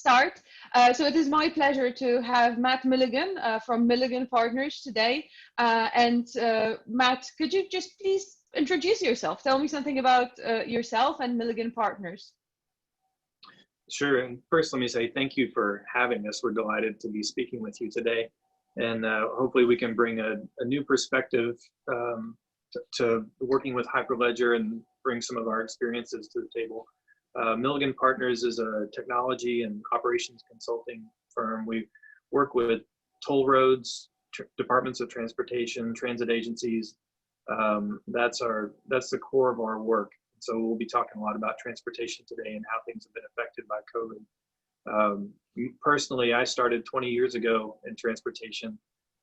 start. So it is my pleasure to have Matt Milligan from Milligan Partners today. Matt, could you just please introduce yourself? Tell me something about yourself and Milligan Partners. Sure. And first, let me say thank you for having us. We're delighted to be speaking with you today. And hopefully we can bring a new perspective to working with Hyperledger and bring some of our experiences to the table. Milligan Partners is a technology and operations consulting firm. We work with toll roads, departments of transportation, transit agencies. That's the core of our work. So we'll be talking a lot about transportation today and how things have been affected by COVID. Personally, I started 20 years ago in transportation,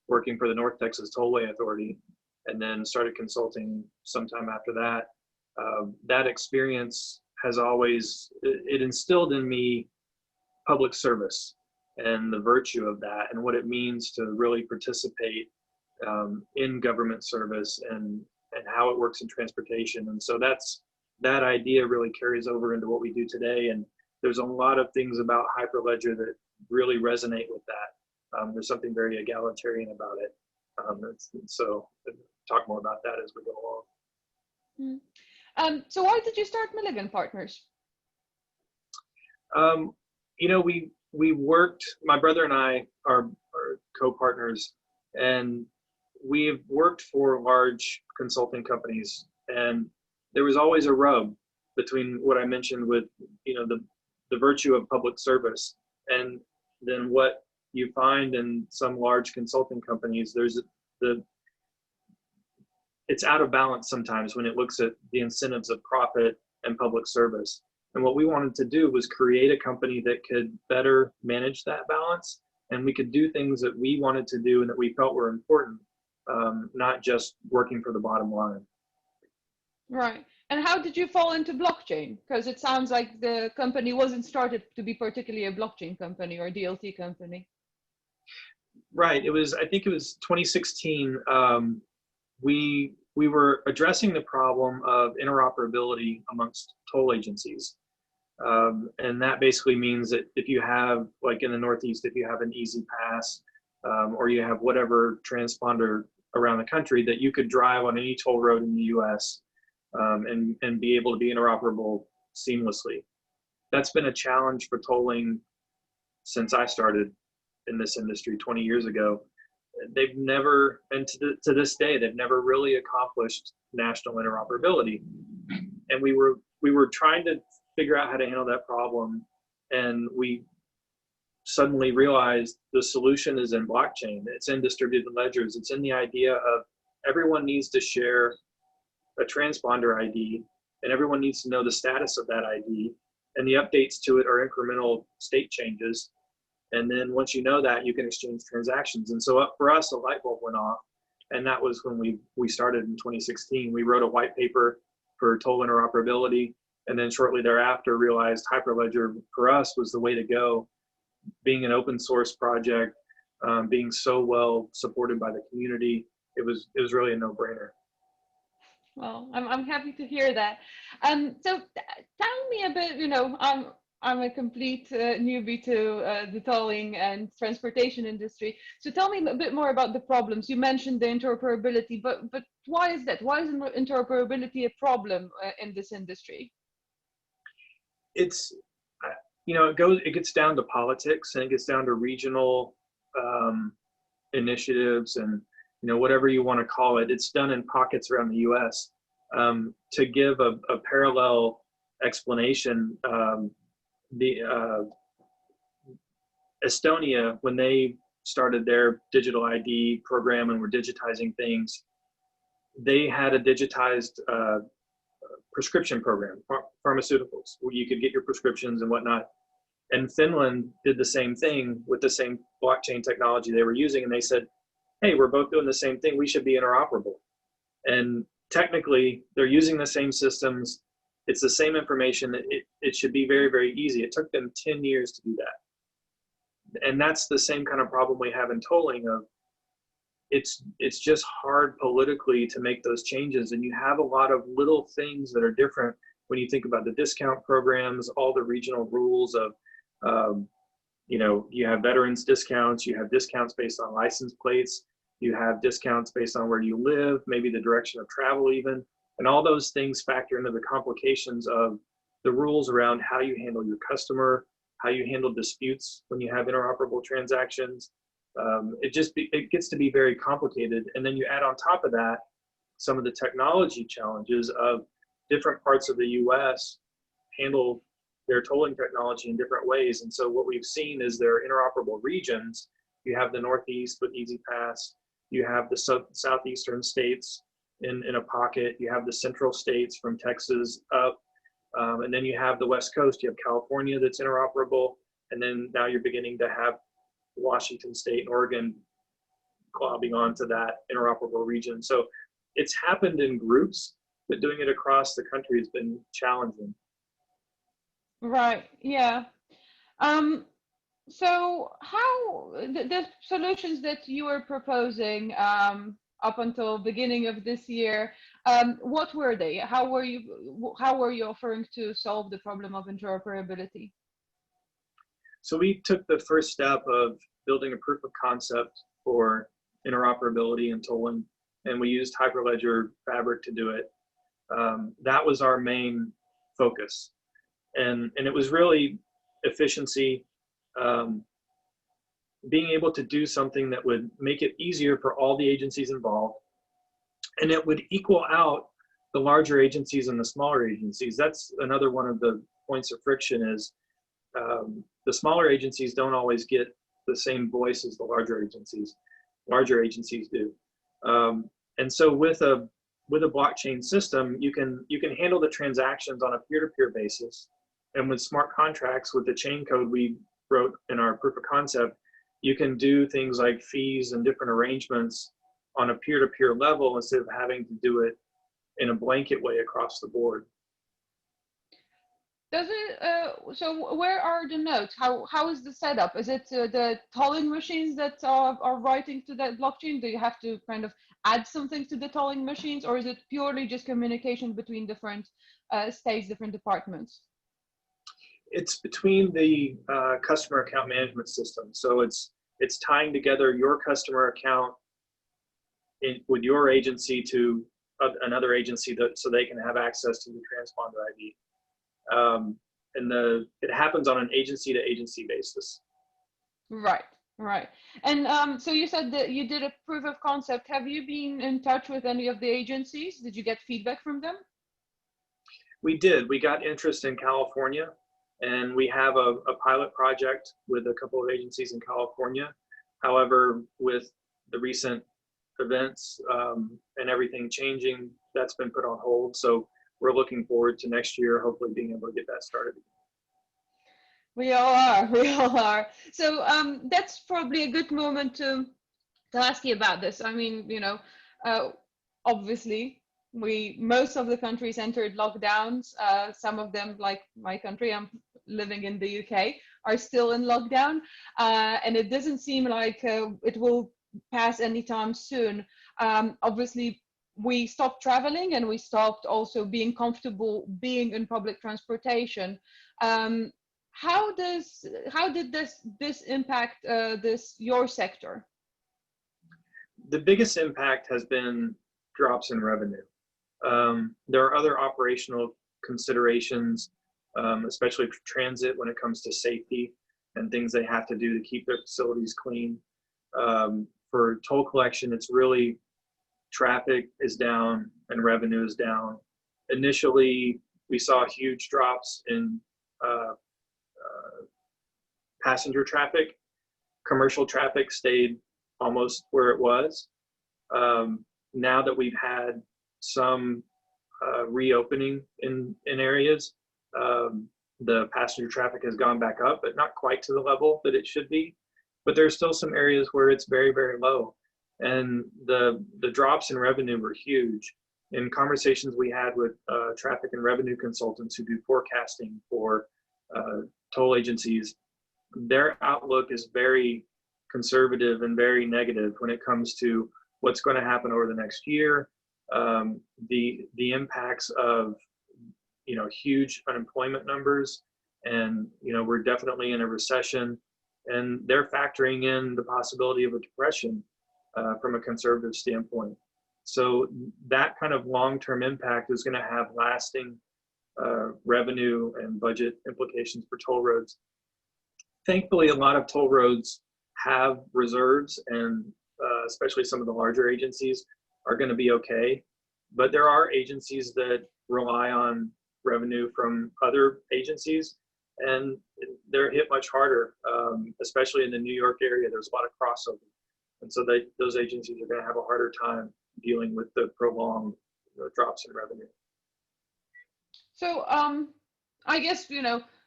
working for the North Texas Tollway Authority, and then started consulting sometime after that. That experience has always, it instilled in me public service and the virtue of that and what it means to really participate in government service and how it works in transportation. And so that idea really carries over into what we do today. And there's a lot of things about Hyperledger that really resonate with that. There's something very egalitarian about it. So talk more about that as we go along. So why did you start Milligan Partners? You know, we worked, my brother and I are co-partners, and we've worked for large consulting companies, and there was always a rub between what I mentioned with, you know, the virtue of public service and then what you find in some large consulting companies. It's out of balance sometimes when it looks at the incentives of profit and public service. And what we wanted to do was create a company that could better manage that balance, and we could do things that we wanted to do and that we felt were important, not just working for the bottom line. Right. And how did you fall into blockchain? Because it sounds like the company wasn't started to be particularly a blockchain company or DLT company. Right. I think it was 2016. We were addressing the problem of interoperability amongst toll agencies. And that basically means that if you have, like in the Northeast, if you have an Easy Pass or you have whatever transponder around the country, that you could drive on any toll road in the US and be able to be interoperable seamlessly. That's been a challenge for tolling since I started in this industry 20 years ago. They've never, and to this day, they've never really accomplished national interoperability. And we were trying to figure out how to handle that problem, and we suddenly realized the solution is in blockchain. It's in distributed ledgers. It's in the idea of everyone needs to share a transponder ID, and everyone needs to know the status of that ID, and the updates to it are incremental state changes. And then once you know that, you can exchange transactions. And so for us, a light bulb went off, and that was when we started in 2016. We wrote a white paper for toll interoperability, and then shortly thereafter realized Hyperledger for us was the way to go. Being an open source project, being so well supported by the community, it was really a no-brainer. Well, I'm happy to hear that. So tell me a bit, you know, I'm a complete newbie to the tolling and transportation industry. So tell me a bit more about the problems. You mentioned the interoperability, but why is that? Why is interoperability a problem in this industry? It's, you know, it gets down to politics, and it gets down to regional initiatives, and you know, whatever you want to call it. It's done in pockets around the U.S. To give a parallel explanation, Estonia, when they started their digital ID program and were digitizing things, they had a digitized prescription program, pharmaceuticals, where you could get your prescriptions and whatnot. And Finland did the same thing with the same blockchain technology they were using, and they said, hey, we're both doing the same thing, we should be interoperable. And technically, they're using the same systems, it's the same information, it should be very, very easy. It took them 10 years to do that. And that's the same kind of problem we have in tolling of, it's just hard politically to make those changes, and you have a lot of little things that are different when you think about the discount programs, all the regional rules of you have veterans discounts, you have discounts based on license plates, you have discounts based on where you live, maybe the direction of travel even, and all those things factor into the complications of the rules around how you handle your customer, how you handle disputes when you have interoperable transactions. It gets to be very complicated. And then you add on top of that some of the technology challenges of different parts of the US handle their tolling technology in different ways. And so what we've seen is there are interoperable regions. You have the Northeast with Easy Pass, you have the southeastern states in a pocket, you have the central states from Texas up, and then you have the West Coast, you have California that's interoperable, and then now you're beginning to have Washington State and Oregon globbing onto that interoperable region. So it's happened in groups, but doing it across the country has been challenging. Right. Yeah. So how the solutions that you were proposing up until beginning of this year, what were they? How were you offering to solve the problem of interoperability? So we took the first step of building a proof of concept for interoperability and tolling, and we used Hyperledger Fabric to do it. That was our main focus. And it was really efficiency, being able to do something that would make it easier for all the agencies involved, and it would equal out the larger agencies and the smaller agencies. That's another one of the points of friction is the smaller agencies don't always get the same voice as the larger agencies. Larger agencies do. And so with a blockchain system, you can handle the transactions on a peer-to-peer basis. And with smart contracts, with the chain code we wrote in our proof of concept, you can do things like fees and different arrangements on a peer-to-peer level instead of having to do it in a blanket way across the board. Does it, so where are the nodes? How is the setup? Is it the tolling machines that are writing to that blockchain? Do you have to kind of add something to the tolling machines, or is it purely just communication between different states, different departments? It's between the customer account management system. So it's tying together your customer account with your agency to another agency so they can have access to the transponder ID. And it happens on an agency to agency basis. Right, right. And so you said that you did a proof of concept. Have you been in touch with any of the agencies? Did you get feedback from them? We did. We got interest in California, and we have a pilot project with a couple of agencies in California. However, with the recent events and everything changing, that's been put on hold. So we're looking forward to next year, hopefully being able to get that started. We all are. We all are. So that's probably a good moment to ask you about this. I mean, obviously, most of the countries entered lockdowns. Some of them, like my country, I'm living in the UK, are still in lockdown, and it doesn't seem like it will pass anytime soon. Obviously, we stopped traveling, and we stopped also being comfortable being in public transportation. How did this impact your sector? The biggest impact has been drops in revenue. There are other operational considerations, especially for transit when it comes to safety and things they have to do to keep their facilities clean. For toll collection, it's really traffic is down and revenue is down. Initially, we saw huge drops in passenger traffic. Commercial traffic stayed almost where it was. Now that we've had some reopening in areas, the passenger traffic has gone back up, but not quite to the level that it should be. But there's still some areas where it's very, very low. And the drops in revenue were huge. In conversations we had with traffic and revenue consultants who do forecasting for toll agencies, their outlook is very conservative and very negative when it comes to what's going to happen over the next year, the impacts of huge unemployment numbers, and we're definitely in a recession. and they're factoring in the possibility of a depression from a conservative standpoint. So that kind of long-term impact is going to have lasting revenue and budget implications for toll roads. Thankfully, a lot of toll roads have reserves, and especially some of the larger agencies are going to be okay. But there are agencies that rely on revenue from other agencies, and they're hit much harder, especially in the New York area. There's a lot of crossover. And so those agencies are going to have a harder time dealing with the prolonged drops in revenue. So I guess,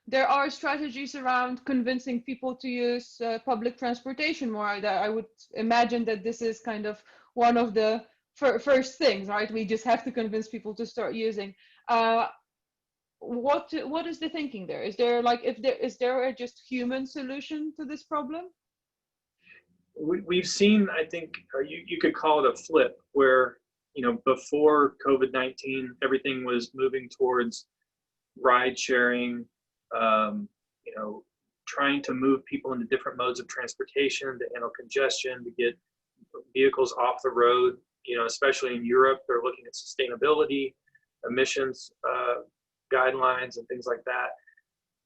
there are strategies around convincing people to use public transportation more. I would imagine that this is kind of one of the first things, right? We just have to convince people to start using. What is the thinking there? Is there is there a just human solution to this problem? We've seen, I think you could call it a flip, where before COVID-19, everything was moving towards ride sharing, trying to move people into different modes of transportation to handle congestion, to get vehicles off the road. Especially in Europe, they're looking at sustainability, emissions guidelines, and things like that.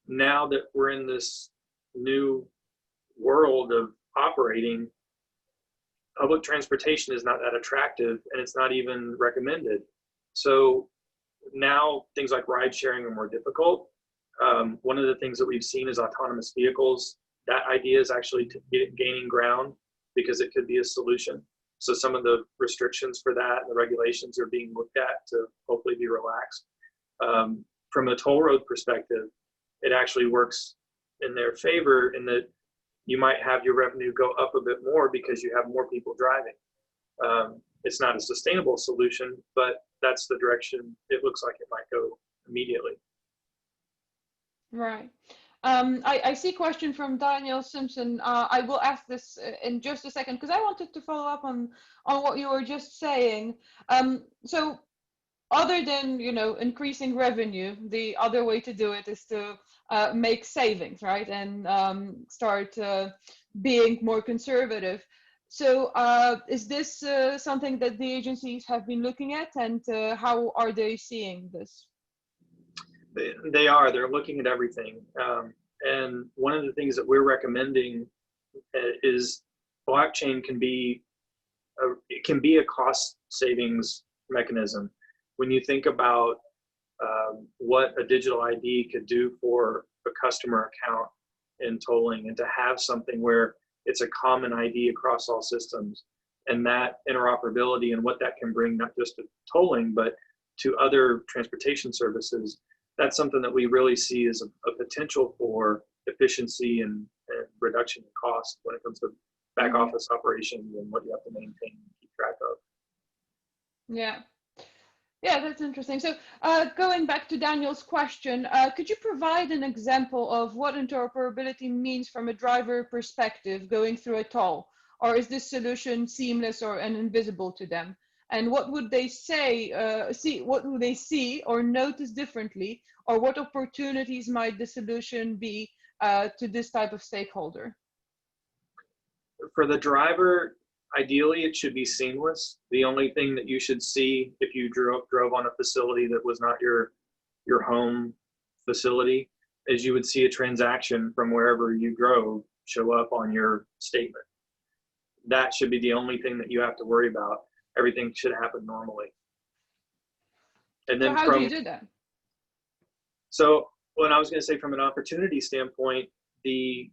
Now that we're in this new world of operating, public transportation is not that attractive, and it's not even recommended. So now things like ride sharing are more difficult. One of the things that we've seen is autonomous vehicles. That idea is actually gaining ground because it could be a solution. So some of the restrictions for that and the regulations are being looked at to hopefully be relaxed. From a toll road perspective, it actually works in their favor in that you might have your revenue go up a bit more because you have more people driving. It's not a sustainable solution, but that's the direction it looks like it might go immediately. Right. I see a question from Daniel Simpson. I will ask this in just a second because I wanted to follow up on what you were just saying. So other than increasing revenue, the other way to do it is to make savings, right, and start being more conservative. So is this something that the agencies have been looking at, and how are they seeing this? They are. They're looking at everything. And one of the things that we're recommending is blockchain can be a cost savings mechanism. When you think about what a digital ID could do for a customer account in tolling, and to have something where it's a common ID across all systems, and that interoperability and what that can bring, not just to tolling, but to other transportation services, that's something that we really see as a potential for efficiency and reduction in cost when it comes to back office operations and what you have to maintain and keep track of. Yeah. Yeah, that's interesting. So going back to Daniel's question, could you provide an example of what interoperability means from a driver perspective going through a toll? Or is this solution seamless and invisible to them? And what would they what would they see or notice differently? Or what opportunities might the solution be to this type of stakeholder? For the driver, ideally, it should be seamless. The only thing that you should see if you drove on a facility that was not your home facility is you would see a transaction from wherever you drove show up on your statement. That should be the only thing that you have to worry about. Everything should happen normally. And then so how do you do that? So what I was going to say, from an opportunity standpoint, the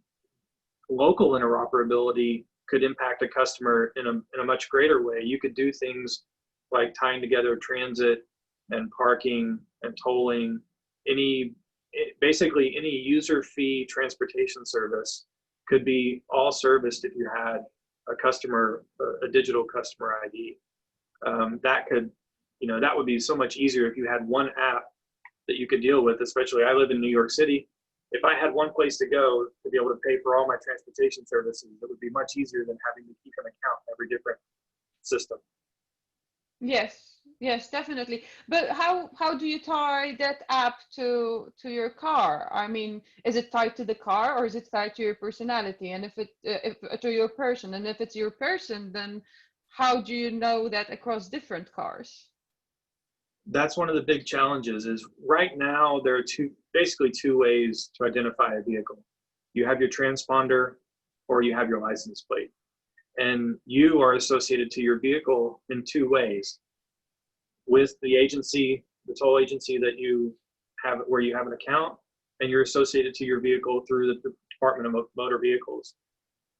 local interoperability could impact a customer in a much greater way. You could do things like tying together transit and parking and tolling. Basically any user fee transportation service could be all serviced if you had a digital customer ID. That would be so much easier if you had one app that you could deal with. Especially, I live in New York City. If I had one place to go to be able to pay for all my transportation services, it would be much easier than having to keep an account in every different system. Yes, Yes, definitely. But how do you tie that app to your car? I mean, is it tied to the car or is it tied to your personality? And if to your person, and if it's your person, then how do you know that across different cars? That's one of the big challenges is right now there are basically two ways to identify a vehicle. You have your transponder or you have your license plate. And you are associated to your vehicle in two ways: with the agency, the toll agency that you have, where you have an account, and you're associated to your vehicle through the Department of Motor Vehicles.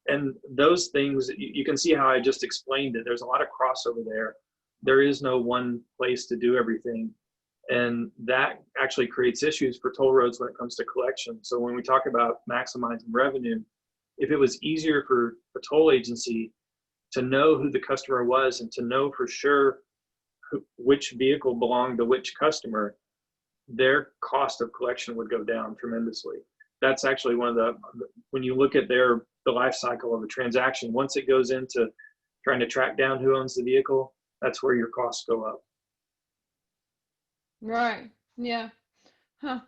And those things, you can see how I just explained it. There's a lot of crossover there. There is no one place to do everything. And that actually creates issues for toll roads when it comes to collection. So when we talk about maximizing revenue, if it was easier for a toll agency to know who the customer was and to know for sure which vehicle belonged to which customer, their cost of collection would go down tremendously. That's actually one of the, when you look at the life cycle of a transaction, once it goes into trying to track down who owns the vehicle, that's where your costs go up. Right. Yeah. Huh.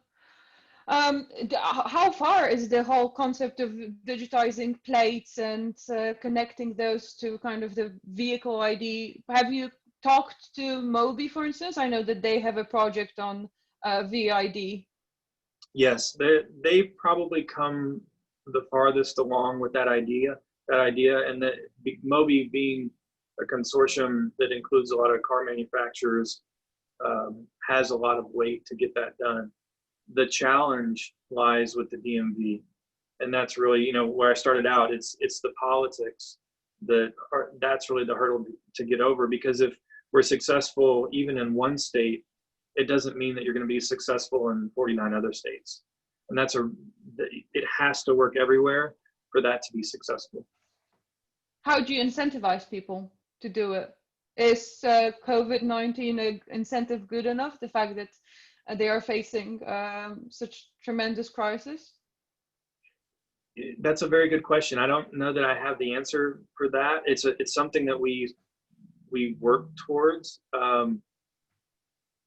How far is the whole concept of digitizing plates and connecting those to kind of the vehicle ID? Have you talked to Moby, for instance? I know that they have a project on VID. Yes, they probably come the farthest along with that idea, and that Moby being a consortium that includes a lot of car manufacturers, has a lot of weight to get that done. The challenge lies with the DMV, and that's really, you know, where I started out. It's the politics that's really the hurdle to get over, because if we're successful even in one state, it doesn't mean that you're going to be successful in 49 other states. And it has to work everywhere for that to be successful. How do you incentivize people to do it? Is COVID-19 an incentive good enough? The fact that they are facing such tremendous crisis? That's a very good question. I don't know that I have the answer for that. It's something that we work towards.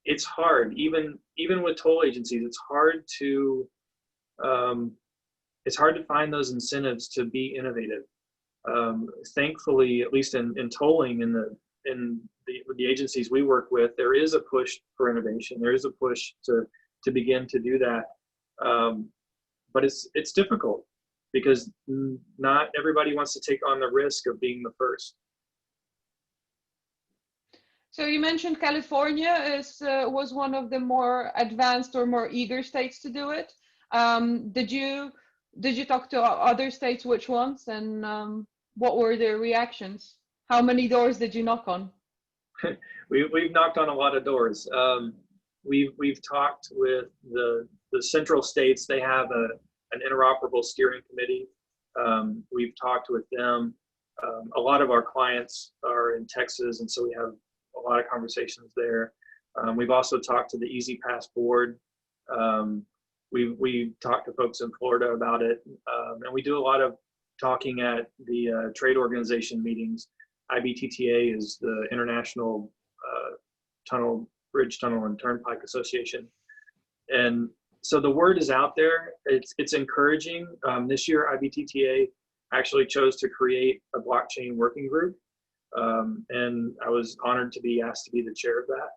It's hard, even with toll agencies. It's hard to find those incentives to be innovative. Thankfully, at least in tolling, in the agencies we work with, there is a push for innovation. There is a push to begin to do that, but it's difficult because not everybody wants to take on the risk of being the first. So you mentioned California was one of the more advanced or more eager states to do it. Did you talk to other states? Which ones, and what were their reactions? How many doors did you knock on? We've knocked on a lot of doors. We've talked with the central states. They have an interoperable steering committee. We've talked with them. A lot of our clients are in Texas, and so we have a lot of conversations there. We've also talked to the Easy Pass board. We talked to folks in Florida about it, and we do a lot of talking at the trade organization meetings. IBTTA is the International Bridge, Tunnel, and Turnpike Association, and so the word is out there. It's encouraging. This year, IBTTA actually chose to create a blockchain working group, and I was honored to be asked to be the chair of that.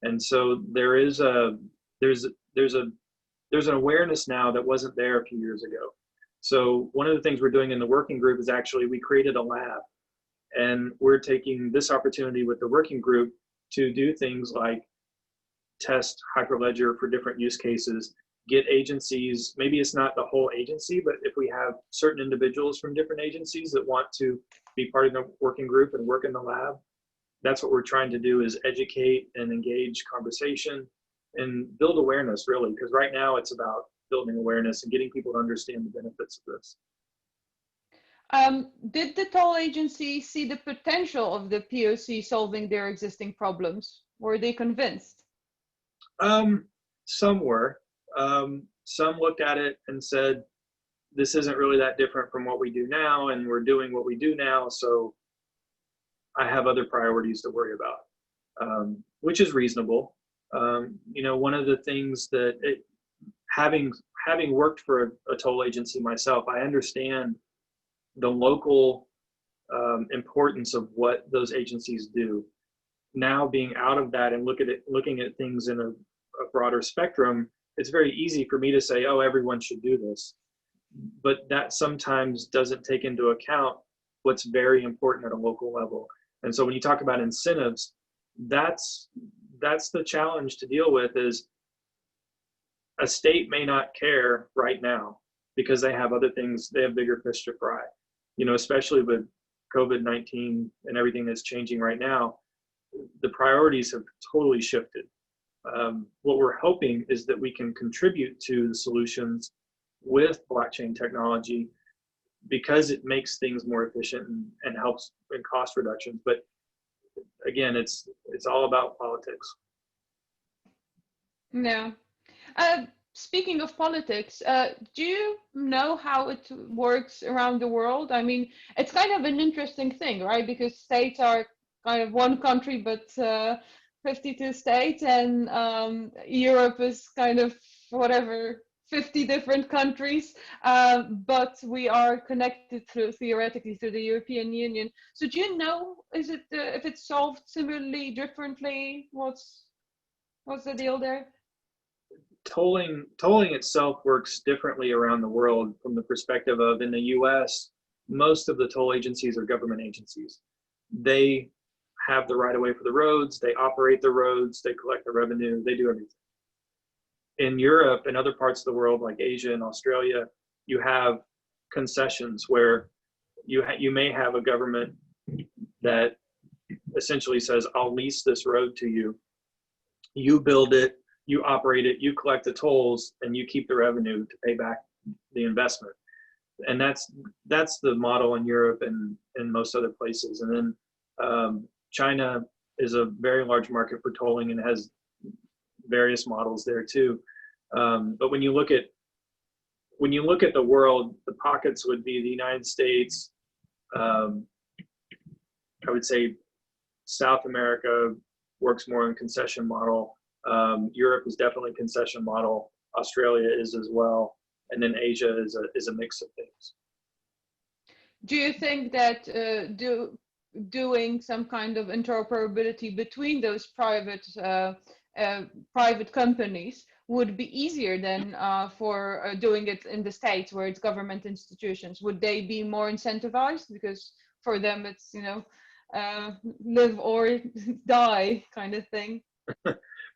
And so there's an awareness now that wasn't there a few years ago. So one of the things we're doing in the working group is actually we created a lab, and we're taking this opportunity with the working group to do things like test Hyperledger for different use cases, get agencies, maybe it's not the whole agency, but if we have certain individuals from different agencies that want to be part of the working group and work in the lab, that's what we're trying to do, is educate and engage conversation and build awareness, really, because right now it's about building awareness and getting people to understand the benefits of this. Did the toll agency see the potential of the POC solving their existing problems? Were they convinced? Some were. Some looked at it and said, this isn't really that different from what we do now, and we're doing what we do now, so I have other priorities to worry about. which is reasonable. One of the things that having worked for a toll agency myself, I understand the local importance of what those agencies do. Now being out of that and looking at things in a broader spectrum, it's very easy for me to say, oh, everyone should do this. But that sometimes doesn't take into account what's very important at a local level. And so when you talk about incentives, that's the challenge to deal with. Is a state may not care right now because they have other things, they have bigger fish to fry, especially with COVID-19 and everything that's changing right now. The priorities have totally shifted. What we're hoping is that we can contribute to the solutions with blockchain technology because it makes things more efficient and helps in cost reductions. But again, it's all about politics. Yeah. Speaking of politics, do you know how it works around the world? I mean, it's kind of an interesting thing, right? Because states are kind of one country, but 52 states, and Europe is kind of whatever, 50 different countries, but we are connected theoretically through the European Union. So do you know, is it if it's solved similarly, differently? What's the deal there? Tolling itself works differently around the world from the perspective of, in the US, most of the toll agencies are government agencies. They have the right of way for the roads, they operate the roads, they collect the revenue, they do everything. In Europe and other parts of the world like Asia and Australia, you have concessions where you may have a government that essentially says, I'll lease this road to you, you build it, you operate it, you collect the tolls, and you keep the revenue to pay back the investment. And that's the model in Europe and most other places. And then China is a very large market for tolling and has various models there too. But when you look at the world, the pockets would be the United States. I would say South America works more on concession model. Europe is definitely concession model. Australia is as well, and then Asia is a mix of things. Do you think that doing some kind of interoperability between those private companies would be easier than for doing it in the States where it's government institutions? Would they be more incentivized because for them it's live or die kind of thing?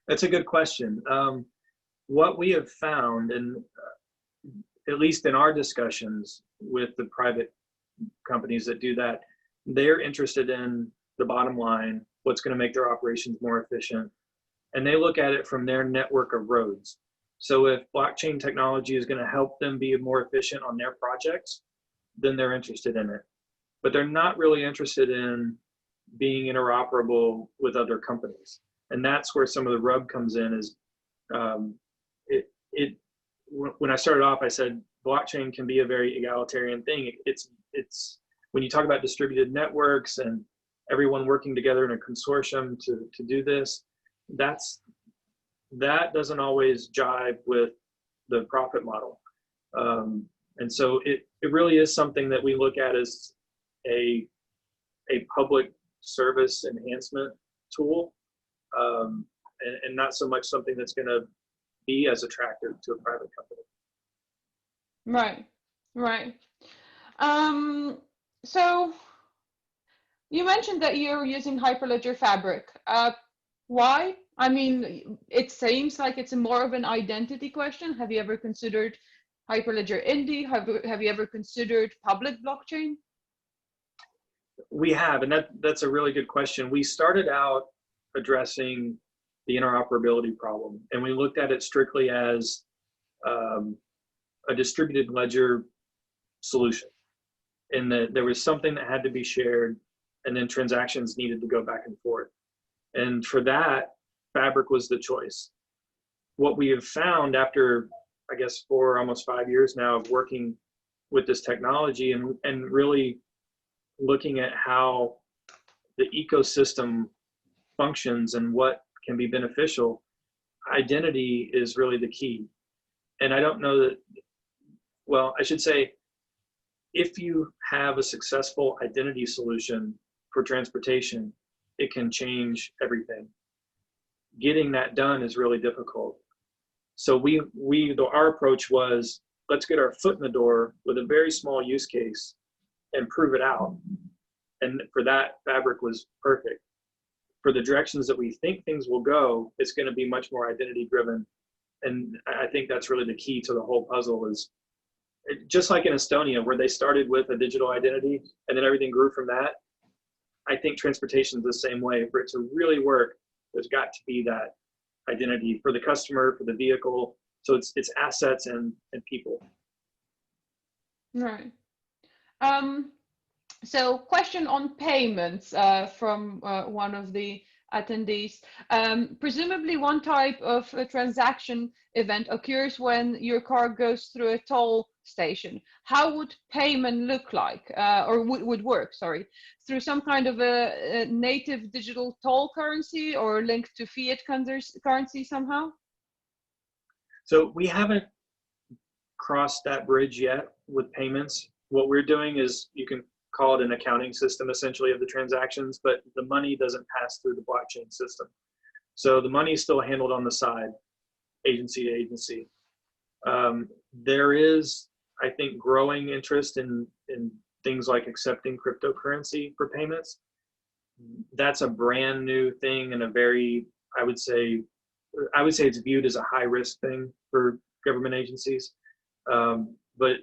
That's a good question. What we have found, and at least in our discussions with the private companies that do that, they're interested in the bottom line, what's going to make their operations more efficient. And they look at it from their network of roads. So if blockchain technology is going to help them be more efficient on their projects, then they're interested in it. But they're not really interested in being interoperable with other companies. And that's where some of the rub comes in. Is when I started off, I said blockchain can be a very egalitarian thing. It's when you talk about distributed networks and everyone working together in a consortium to do this, that doesn't always jive with the profit model. And so it really is something that we look at as a public service enhancement tool. And not so much something that's going to be as attractive to a private company. Right. So you mentioned that you're using Hyperledger Fabric. Why? I mean, it seems like it's more of an identity question. Have you ever considered Hyperledger Indy? Have you ever considered public blockchain? We have, and that's a really good question. We started out addressing the interoperability problem, and we looked at it strictly as a distributed ledger solution, in that there was something that had to be shared, and then transactions needed to go back and forth. And for that, Fabric was the choice. What we have found after, I guess, almost 5 years now of working with this technology and really looking at how the ecosystem functions and what can be beneficial, identity is really the key. And I don't know that, well, I should say, if you have a successful identity solution for transportation, it can change everything. Getting that done is really difficult. So our approach was, let's get our foot in the door with a very small use case and prove it out. And for that, Fabric was perfect. For the directions that we think things will go, it's going to be much more identity driven. And I think that's really the key to the whole puzzle. Is just like in Estonia, where they started with a digital identity and then everything grew from that. I think transportation is the same way. For it to really work, there's got to be that identity for the customer, for the vehicle. So it's assets and people. Right. So question on payments from one of the attendees. Presumably one type of a transaction event occurs when your car goes through a toll station. How would payment look like, or would work, sorry, through some kind of a native digital toll currency or linked to fiat currency somehow? So we haven't crossed that bridge yet with payments. What we're doing is, you can call it an accounting system essentially of the transactions, but the money doesn't pass through the blockchain system. So the money is still handled on the side, agency to agency. There is, I think, growing interest in things like accepting cryptocurrency for payments. That's a brand new thing and a very, I would say it's viewed as a high risk thing for government agencies. But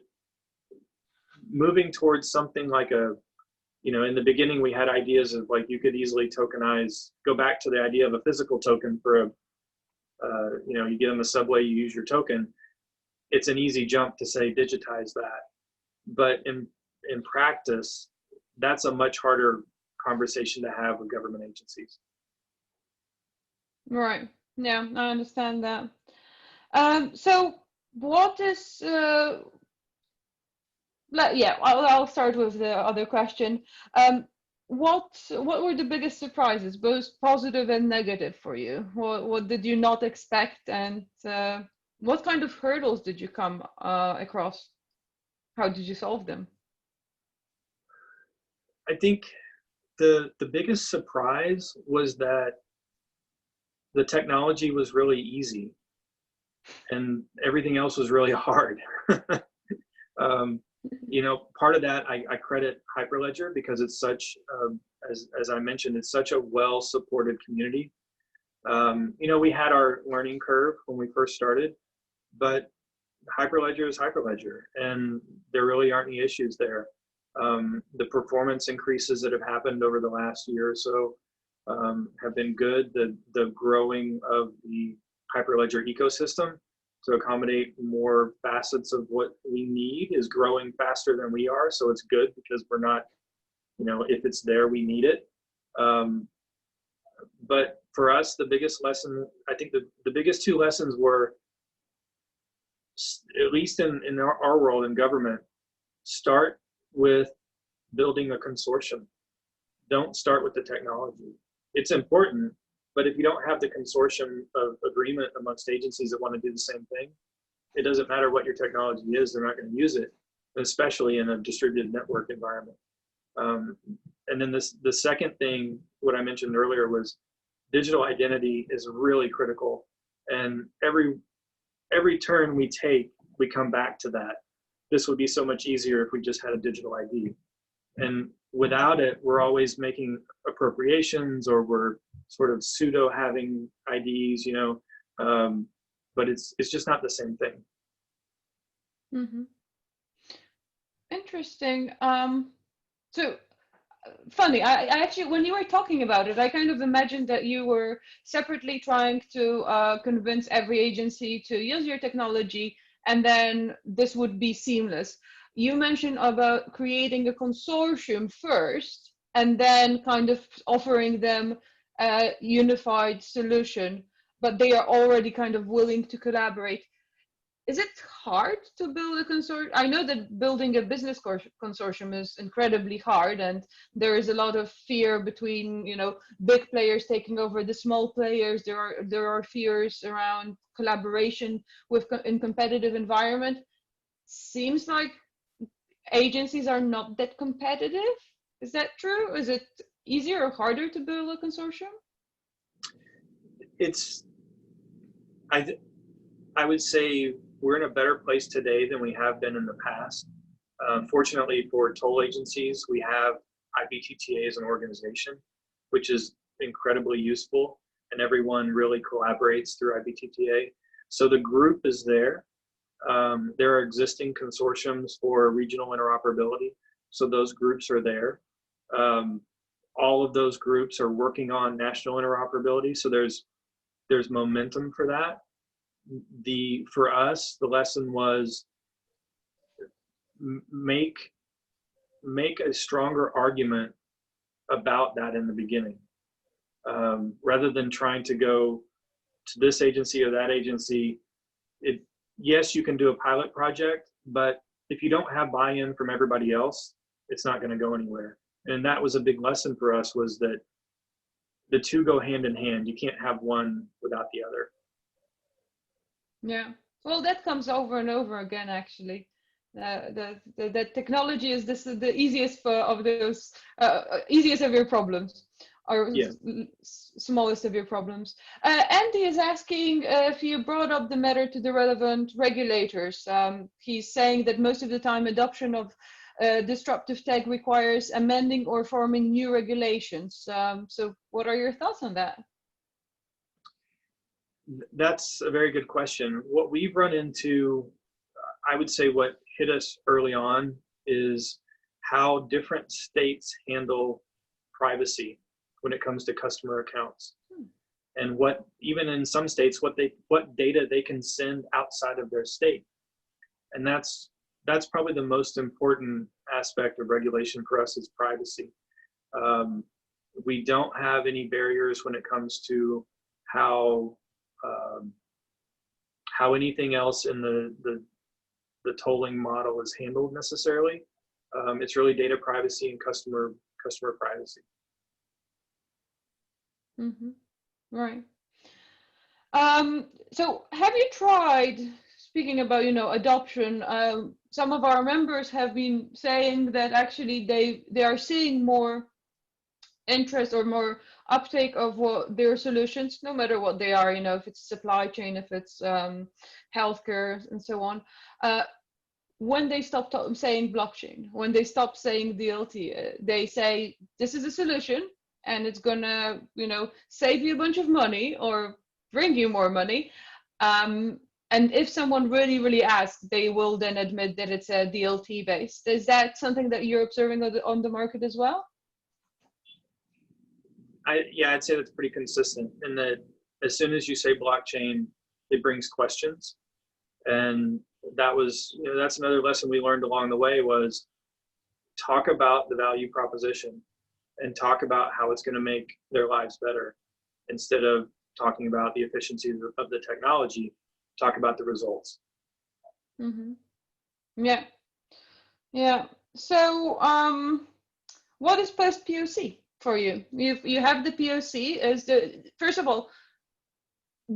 moving towards something like in the beginning we had ideas of like, you could easily tokenize, go back to the idea of a physical token for you get on the subway, you use your token. It's an easy jump to say digitize that. But in practice, that's a much harder conversation to have with government agencies. Right. Yeah, I understand that. So what is, I'll start with the other question. What were the biggest surprises, both positive and negative for you? What did you not expect, and what kind of hurdles did you come across? How did you solve them? I think the biggest surprise was that the technology was really easy and everything else was really hard. Part of that I credit Hyperledger, because it's such, as I mentioned, it's such a well-supported community. We had our learning curve when we first started, but Hyperledger is Hyperledger, and there really aren't any issues there. The performance increases that have happened over the last year or so have been good. The growing of the Hyperledger ecosystem to accommodate more facets of what we need is growing faster than we are. So it's good, because we're not, if it's there, we need it. But for us, the biggest lesson, I think the biggest two lessons were, at least in our world in government, start with building a consortium. Don't start with the technology. It's important, but if you don't have the consortium of agreement amongst agencies that want to do the same thing, it doesn't matter what your technology is, they're not going to use it, especially in a distributed network environment. And then the second thing, what I mentioned earlier, was digital identity is really critical. And every turn we take, we come back to that. This would be so much easier if we just had a digital ID. And without it, we're always making appropriations, or we're sort of pseudo having IDs, but it's just not the same thing. Mm-hmm. Interesting. So funny, I actually, when you were talking about it, I kind of imagined that you were separately trying to convince every agency to use your technology, and then this would be seamless. You mentioned about creating a consortium first, and then kind of offering them a unified solution, but they are already kind of willing to collaborate. is it hard to build a consortium? I know that building a business consortium is incredibly hard, and there is a lot of fear between, you know, big players taking over the small players. There are fears around collaboration in competitive environment. Seems like agencies are not that competitive. Is that true? Is it easier or harder to build a consortium? I would say we're in a better place today than we have been in the past. Fortunately for toll agencies, we have IBTTA as an organization, which is incredibly useful, and everyone really collaborates through IBTTA. So the group is there. There are existing consortiums for regional interoperability, so those groups are there. All of those groups are working on national interoperability, so there's momentum for that. For us, the lesson was make a stronger argument about that in the beginning, rather than trying to go to this agency or that agency. Yes, you can do a pilot project, but if you don't have buy-in from everybody else, it's not going to go anywhere. And that was a big lesson for us, was that the two go hand in hand. You can't have one without the other. Yeah, well, that comes over and over again, actually. The technology is the easiest of those, easiest of your problems, or Yeah. smallest of your problems. Andy is asking if you brought up the matter to the relevant regulators. He's saying that most of the time adoption of disruptive tech requires amending or forming new regulations. So what are your thoughts on that? That's a very good question. What we've run into, I would say what hit us early on, is how different states handle privacy when it comes to customer accounts. And what, even in some states, what data they can send outside of their state. And that's probably the most important aspect of regulation for us, is privacy. We don't have any barriers when it comes to how anything else in the tolling model is handled necessarily. It's really data privacy and customer privacy. Mm-hmm. Right. So have you tried, speaking about, you know, adoption, some of our members have been saying that actually they are seeing more interest or more uptake of their solutions, no matter what they are, you know, if it's supply chain, if it's healthcare and so on, when they stop saying blockchain, when they stop saying DLT, they say this is a solution and it's gonna, you know, save you a bunch of money or bring you more money. And if someone really asks, they will then admit that it's a DLT based. Is that something that you're observing on the market as well? Yeah, I'd say that's pretty consistent, in that as soon as you say blockchain, it brings questions. And that was, you know, that's another lesson we learned along the way, was talk about the value proposition and talk about how it's going to make their lives better. Instead of talking about the efficiency of the technology, talk about the results. Mm-hmm. Yeah. So what is post POC for you? You have the POC. First of all,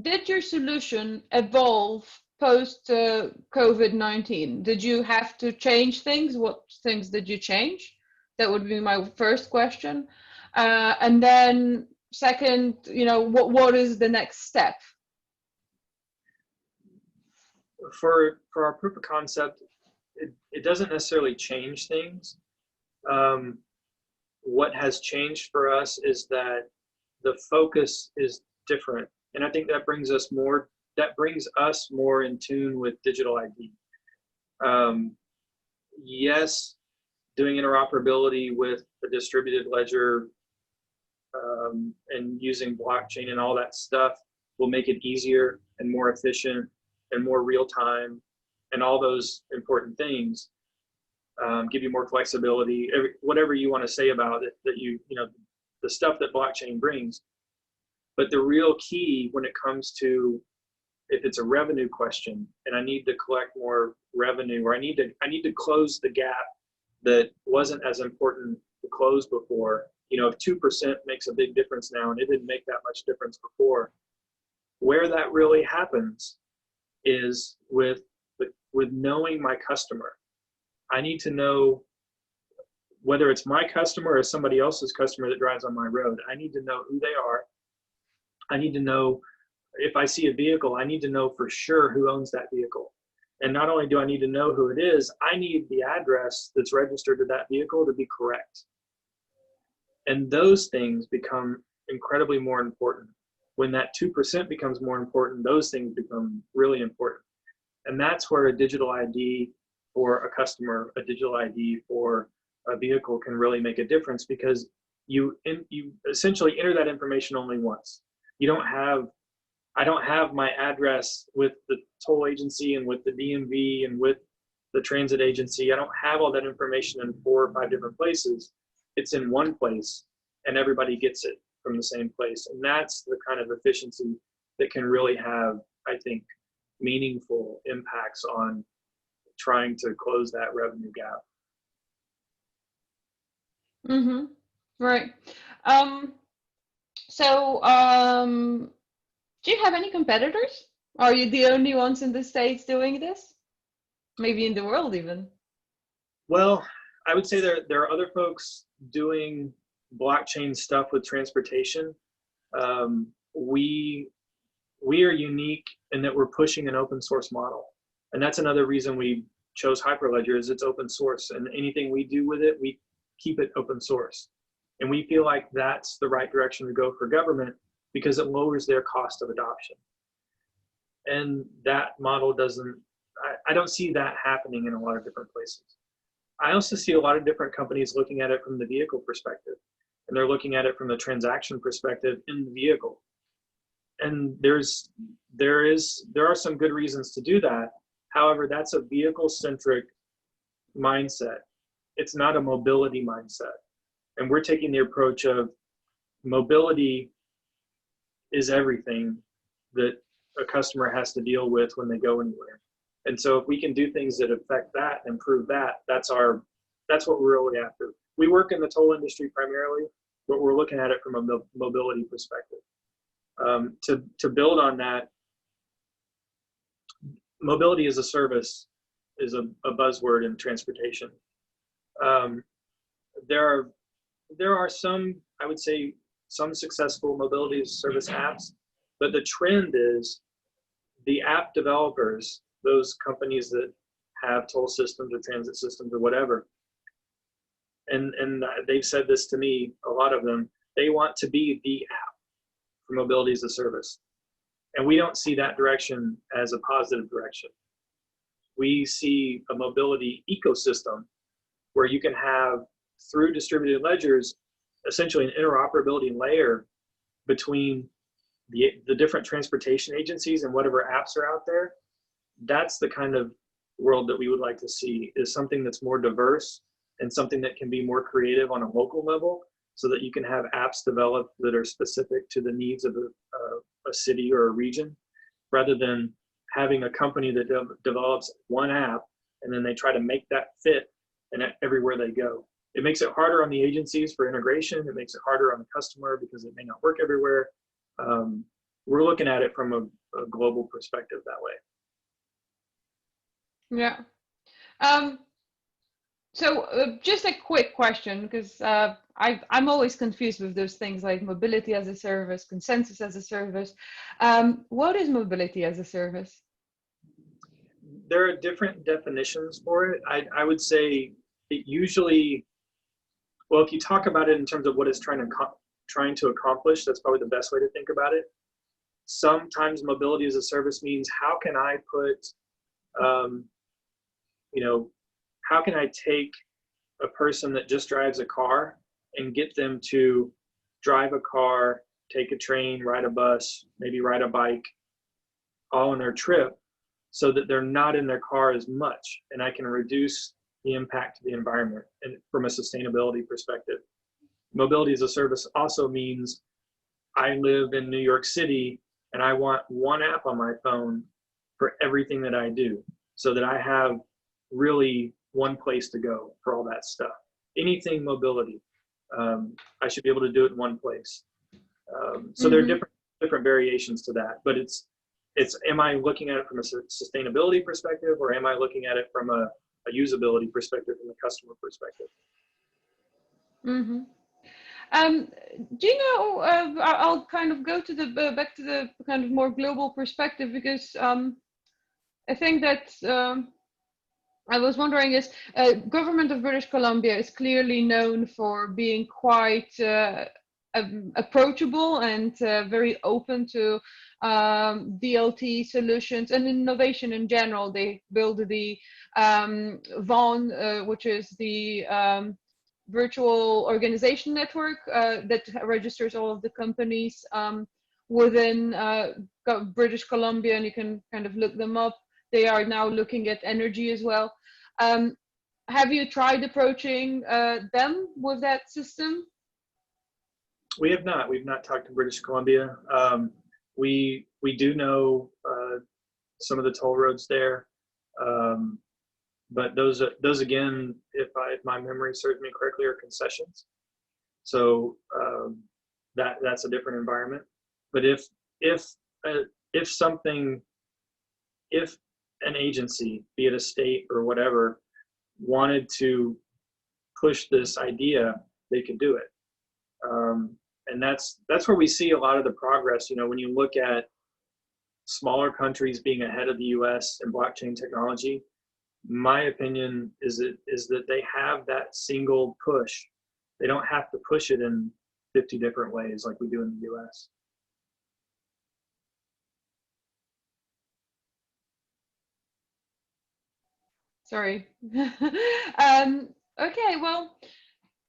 did your solution evolve post COVID-19? Did you have to change things? What things did you change? That would be my first question. And then second, you know, what is the next step? For our proof of concept, it doesn't necessarily change things. What has changed for us is that the focus is different, and I think that brings us more in tune with digital ID. Yes, doing interoperability with a distributed ledger and using blockchain and all that stuff will make it easier and more efficient and more real time, and all those important things. Give you more flexibility, whatever you want to say about it, that you know, the stuff that blockchain brings. But the real key when it comes to if it's a revenue question and I need to collect more revenue, or I need to close the gap that wasn't as important to close before. You know, if 2% makes a big difference now and it didn't make that much difference before, where that really happens is with knowing my customer. I need to know whether it's my customer or somebody else's customer that drives on my road. I need to know who they are. I need to know, if I see a vehicle, I need to know for sure who owns that vehicle. And not only do I need to know who it is, I need the address that's registered to that vehicle to be correct. And those things become incredibly more important. When that 2% becomes more important, those things become really important. And that's where a digital ID for a customer, a digital ID for a vehicle can really make a difference, because you essentially enter that information only once. I don't have my address with the toll agency and with the DMV and with the transit agency. I don't have all that information in 4 or 5 different places. It's in one place and everybody gets it from the same place. And that's the kind of efficiency that can really have, I think, meaningful impacts on trying to close that revenue gap. Mm-hmm. Right. Do you have any competitors? Are you the only ones in the States doing this? Maybe in the world even? Well, I would say there are other folks doing blockchain stuff with transportation. We are unique in that we're pushing an open source model. And that's another reason we chose Hyperledger, is it's open source, and anything we do with it, we keep it open source. And we feel like that's the right direction to go for government, because it lowers their cost of adoption. And that model I don't see that happening in a lot of different places. I also see a lot of different companies looking at it from the vehicle perspective, and they're looking at it from the transaction perspective in the vehicle. And there are some good reasons to do that. However, that's a vehicle-centric mindset. It's not a mobility mindset. And we're taking the approach of mobility is everything that a customer has to deal with when they go anywhere. And so if we can do things that affect that and improve that, that's what we're really after. We work in the toll industry primarily, but we're looking at it from a mobility perspective. To build on that, mobility as a service is a buzzword in transportation. There are some, I would say, some successful mobility as a service apps, but the trend is the app developers, those companies that have toll systems or transit systems or whatever, and they've said this to me, a lot of them, they want to be the app for mobility as a service. And we don't see that direction as a positive direction. We see a mobility ecosystem where you can have, through distributed ledgers, essentially an interoperability layer between the different transportation agencies and whatever apps are out there. That's the kind of world that we would like to see, is something that's more diverse and something that can be more creative on a local level, so that you can have apps developed that are specific to the needs of a city or a region, rather than having a company that develops one app and then they try to make that fit and everywhere they go. It makes it harder on the agencies for integration. It makes it harder on the customer because it may not work everywhere. We're looking at it from a global perspective that way. Yeah. So just a quick question, because I'm always confused with those things like mobility as a service, consensus as a service. What is mobility as a service? There are different definitions for it. I would say it usually, well, if you talk about it in terms of what it's trying to accomplish, that's probably the best way to think about it. Sometimes mobility as a service means, how can I put, how can I take a person that just drives a car and get them to drive a car, take a train, ride a bus, maybe ride a bike, all on their trip, so that they're not in their car as much, and I can reduce the impact to the environment and from a sustainability perspective. Mobility as a service also means, I live in New York City and I want one app on my phone for everything that I do, so that I have really one place to go for all that stuff. Anything mobility, I should be able to do it in one place. So there are different variations to that, but it's am I looking at it from a sustainability perspective, or am I looking at it from a usability perspective, from a customer perspective? Do you know, I'll kind of go to the back to the kind of more global perspective, because I think that I was wondering is government of British Columbia is clearly known for being quite approachable and very open to DLT solutions and innovation in general. They build the VON, which is the virtual organization network that registers all of the companies within British Columbia, and you can kind of look them up. They are now looking at energy as well. Have you tried approaching them with that system? We have not. We've not talked to British Columbia. We do know some of the toll roads there, but those again, if my memory serves me correctly, are concessions. So that's a different environment. But if an agency, be it a state or whatever, wanted to push this idea, they could do it. And that's where we see a lot of the progress. You know, when you look at smaller countries being ahead of the US in blockchain technology, my opinion is that they have that single push. They don't have to push it in 50 different ways like we do in the US. Sorry. Okay, well,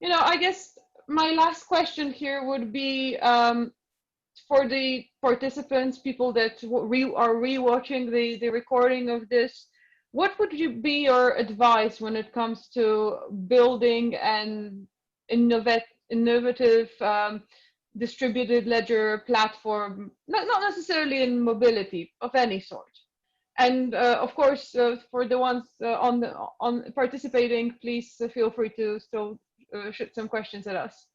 you know, I guess my last question here would be for the participants, people that are rewatching the recording of this, what would be your advice when it comes to building an innovative distributed ledger platform, not necessarily in mobility of any sort? And of course, for the ones on participating, please feel free to still shoot some questions at us.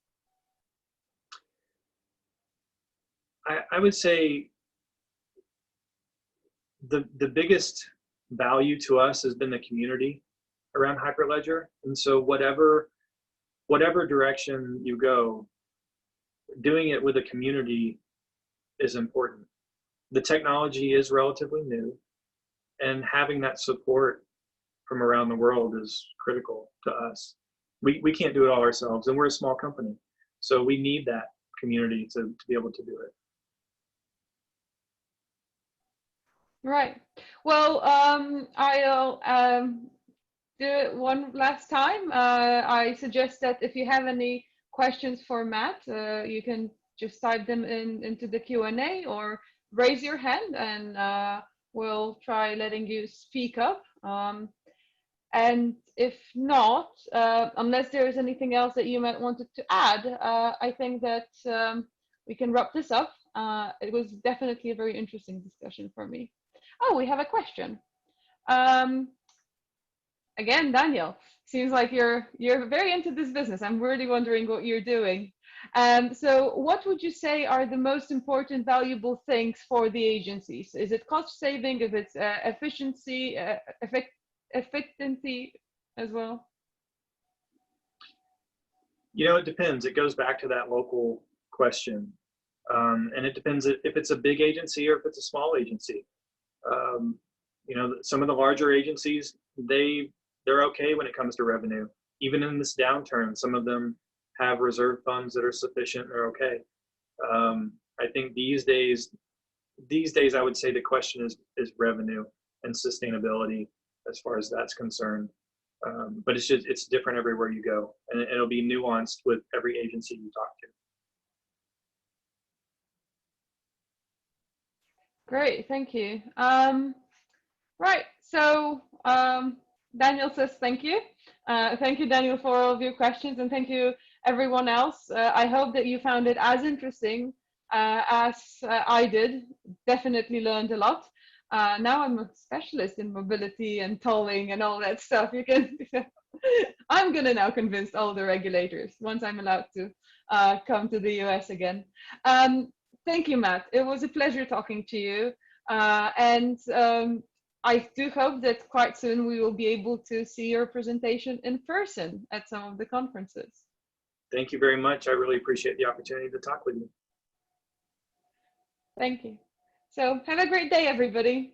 I would say the biggest value to us has been the community around Hyperledger. And so whatever direction you go, doing it with a community is important. The technology is relatively new, and having that support from around the world is critical to us. We can't do it all ourselves, and we're a small company. So we need that community to be able to do it. Right. Well, I'll do it one last time. I suggest that if you have any questions for Matt, you can just type them into the Q&A or raise your hand, and we'll try letting you speak up. And if not, unless there is anything else that you might wanted to add, I think that we can wrap this up. It was definitely a very interesting discussion for me. Oh, we have a question. Again, Daniel, seems like you're very into this business. I'm really wondering what you're doing. So what would you say are the most important valuable things for the agencies? Is it cost saving? If it's efficiency, efficiency as well? You know, it depends. It goes back to that local question. And it depends if it's a big agency or if it's a small agency. You know, some of the larger agencies, they're okay when it comes to revenue. Even in this downturn, some of them have reserve funds that are sufficient. They're okay. I think these days, I would say the question is revenue and sustainability as far as that's concerned. But it's different everywhere you go, and it'll be nuanced with every agency you talk to. Great, thank you. Right, so Daniel says thank you. Thank you, Daniel, for all of your questions, and thank you, everyone else. I hope that you found it as interesting as I did. Definitely learned a lot. Now I'm a specialist in mobility and tolling and all that stuff. You can, I'm gonna now convince all the regulators once I'm allowed to come to the US again. Thank you, Matt. It was a pleasure talking to you. And I do hope that quite soon we will be able to see your presentation in person at some of the conferences. Thank you very much. I really appreciate the opportunity to talk with you. Thank you. So have a great day, everybody.